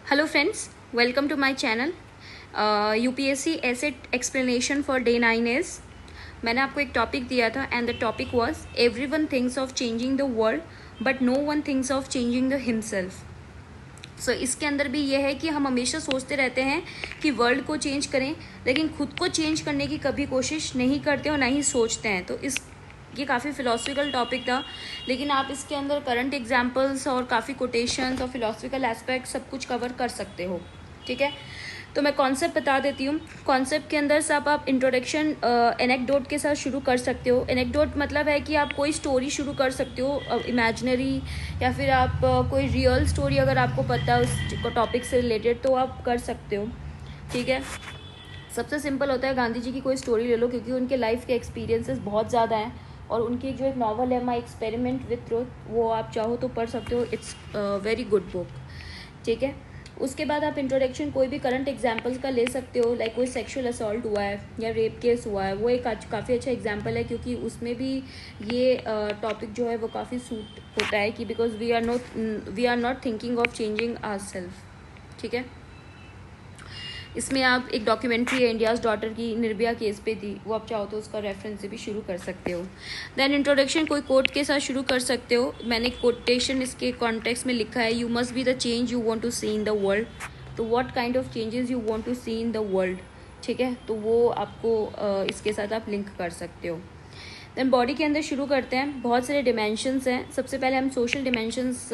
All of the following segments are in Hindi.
Hello friends, welcome to my channel. UPSC Asset Explanation for Day 9 is मैंने आपको एक टॉपिक दिया था and the topic was everyone thinks of changing the world but no one thinks of changing the himself. So इसके अंदर भी ये है कि हम हमेशा सोचते रहते हैं कि वर्ल्ड को चेंज करें, लेकिन खुद को चेंज करने की कभी कोशिश नहीं करते और ना ही सोचते हैं. तो इस ये काफ़ी फिलोसफिकल टॉपिक था, लेकिन आप इसके अंदर करंट एग्जांपल्स और काफ़ी कोटेशंस और फिलोसफिकल एस्पेक्ट सब कुछ कवर कर सकते हो. ठीक है, तो मैं कॉन्सेप्ट बता देती हूँ. कॉन्सेप्ट के अंदर सब आप इंट्रोडक्शन एनेक्डोट के साथ शुरू कर सकते हो. एनेक्डोट मतलब है कि आप कोई स्टोरी शुरू कर सकते हो इमेजिनरी, या फिर आप कोई रियल स्टोरी अगर आपको पता है उस टॉपिक से रिलेटेड तो आप कर सकते हो. ठीक है, सबसे सिंपल होता है गांधी जी की कोई स्टोरी ले लो, क्योंकि उनके लाइफ के एक्सपीरियंसेस बहुत ज़्यादा हैं और उनकी जो एक नॉवल है माई एक्सपेरिमेंट विथ ट्रुथ, वो आप चाहो तो पढ़ सकते हो. It's very good book. ठीक है, उसके बाद आप इंट्रोडक्शन कोई भी करंट एग्जांपल्स का ले सकते हो. लाइक कोई सेक्सुअल असॉल्ट हुआ है या रेप केस हुआ है, वो एक काफ़ी अच्छा एग्जांपल है, क्योंकि उसमें भी ये टॉपिक जो है वो काफ़ी सूट होता है कि because we are not thinking of changing our self. ठीक है, इसमें आप एक डॉक्यूमेंट्री है इंडियाज़ डॉटर की, निर्भया केस पे थी, वो आप चाहो तो उसका रेफरेंस से भी शुरू कर सकते हो. देन इंट्रोडक्शन कोई कोट के साथ शुरू कर सकते हो. मैंने कोटेशन इसके कॉन्टेक्स्ट में लिखा है, you must be the change you want to see in the world. तो what kind of changes you want to see in the world. ठीक है, तो वो आपको इसके साथ आप लिंक कर सकते हो. देन बॉडी के अंदर शुरू करते हैं. बहुत सारे डिमेंशंस हैं. सबसे पहले हम सोशल डिमेंशंस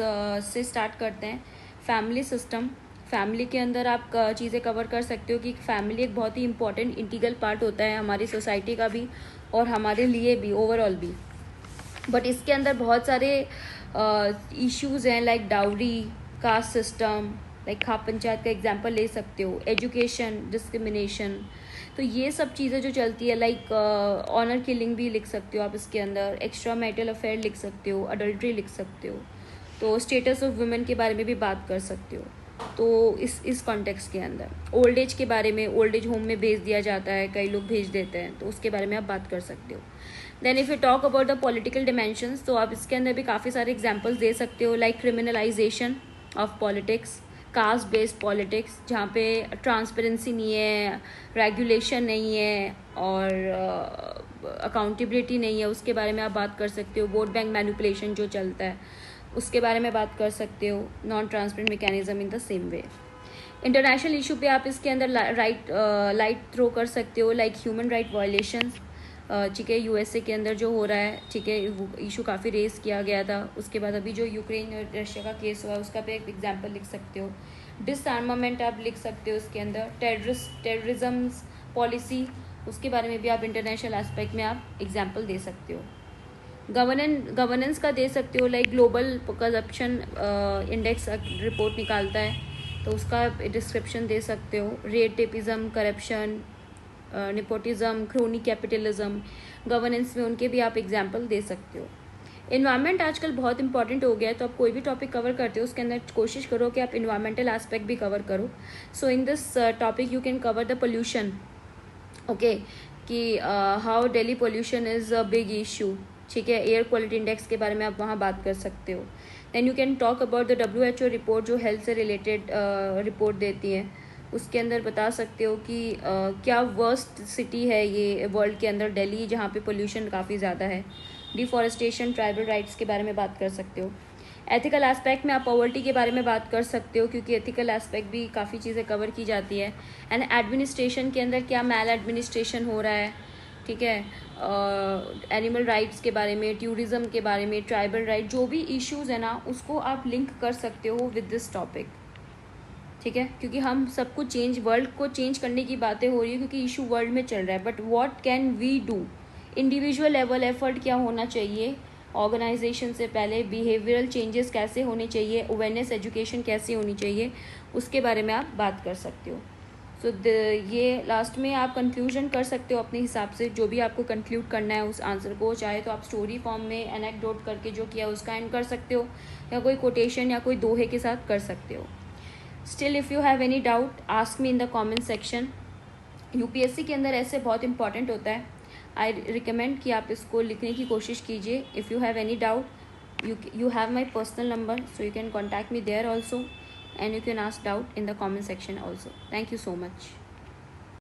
से स्टार्ट करते हैं. Family system. फैमिली के अंदर आप चीज़ें कवर कर सकते हो कि फैमिली एक बहुत ही इंपॉर्टेंट इंटीग्रल पार्ट होता है हमारी सोसाइटी का भी और हमारे लिए भी ओवरऑल भी. बट इसके अंदर बहुत सारे इश्यूज़ हैं, like dowry, caste system, like khap panchayat का एग्जांपल ले सकते हो, एजुकेशन, डिस्क्रिमिनेशन. तो ये सब चीज़ें जो चलती है, लाइक ऑनर किलिंग भी लिख सकते हो आप इसके अंदर, एक्स्ट्रा मैरिटल अफेयर लिख सकते हो, अडल्ट्री लिख सकते हो. तो स्टेटस ऑफ वुमेन के बारे में भी बात कर सकते हो. तो इस कॉन्टेक्स्ट के अंदर ओल्ड एज के बारे में, ओल्ड एज होम में भेज दिया जाता है, कई लोग भेज देते हैं, तो उसके बारे में आप बात कर सकते हो. Then if you talk about the political dimensions, तो आप इसके अंदर भी काफ़ी सारे एग्जांपल्स दे सकते हो, like criminalisation of politics, caste based politics, जहाँ पे ट्रांसपेरेंसी नहीं है, रेगुलेशन नहीं है और अकाउंटेबिलिटी नहीं है, उसके बारे में आप बात कर सकते हो. वोट बैंक मैनिपुलेशन जो चलता है उसके बारे में बात कर सकते हो. Non transparent mechanism in the same way. International issue पे आप इसके अंदर लाइट थ्रो कर सकते हो, लाइक ह्यूमन राइट वायलेशंस. ठीक है, यूएसए के अंदर जो हो रहा है, ठीक है, वो इशू काफ़ी रेस किया गया था. उसके बाद अभी जो यूक्रेन और रशिया का केस हुआ है उसका पे एक एग्जाम्पल लिख सकते हो. डिसआर्मामेंट आप लिख सकते हो इसके अंदर. टेररिज्म पॉलिसी, उसके बारे में भी आप इंटरनेशनल एस्पेक्ट में आप एग्जाम्पल दे सकते हो. गवर्नेंस का दे सकते हो, like global corruption index report निकालता है तो उसका डिस्क्रिप्शन दे सकते हो. Red tapism, corruption, nepotism, crony capitalism, governance में उनके भी आप एग्जाम्पल दे सकते हो. इन्वायरमेंट आजकल बहुत इंपॉर्टेंट हो गया है, तो आप कोई भी टॉपिक कवर करते हो उसके अंदर कोशिश करो कि आप इन्वायरमेंटल एस्पेक्ट भी कवर करो. So in this topic you can cover the pollution. Okay, कि how Delhi pollution is a big issue. ठीक है, एयर क्वालिटी इंडेक्स के बारे में आप वहाँ बात कर सकते हो. Then you can talk about the WHO report, जो हेल्थ से रिलेटेड रिपोर्ट देती है. उसके अंदर बता सकते हो कि क्या वर्स्ट सिटी है ये वर्ल्ड के अंदर, दिल्ली, जहाँ पे पोल्यूशन काफ़ी ज़्यादा है. डिफॉरेस्टेशन, ट्राइबल राइट्स के बारे में बात कर सकते हो. एथिकल एस्पेक्ट में आप पॉवर्टी के बारे में बात कर सकते हो, क्योंकि एथिकल एस्पेक्ट भी काफ़ी चीज़ें कवर की जाती है. एंड एडमिनिस्ट्रेशन के अंदर क्या मैल एडमिनिस्ट्रेशन हो रहा है. ठीक है, एनिमल राइट्स के बारे में, टूरिज़्म के बारे में, ट्राइबल राइट, जो भी इश्यूज़ है ना उसको आप लिंक कर सकते हो विद दिस टॉपिक. ठीक है, क्योंकि हम सबको चेंज, वर्ल्ड को चेंज करने की बातें हो रही है क्योंकि इशू वर्ल्ड में चल रहा है. But what can we do, individual level effort क्या होना चाहिए, ऑर्गेनाइजेशन से पहले बिहेवियरल चेंजेस कैसे होने चाहिए, अवेयरनेस एजुकेशन कैसे होनी चाहिए, उसके बारे में आप बात कर सकते हो. सो ये लास्ट में आप कंक्लूजन कर सकते हो अपने हिसाब से, जो भी आपको कंक्लूड करना है उस आंसर को. चाहे तो आप स्टोरी फॉर्म में एनेक्डोट करके जो किया उसका एंड कर सकते हो, या कोई कोटेशन या कोई दोहे के साथ कर सकते हो. Still if you have any doubt ask me in the comment section. UPSC के अंदर ऐसे बहुत इंपॉर्टेंट होता है. आई रिकमेंड कि आप इसको लिखने की कोशिश कीजिए. If you have any doubt, you have my personal number, so you can contact me there also. and you can ask doubt in the comment section also. Thank you so much.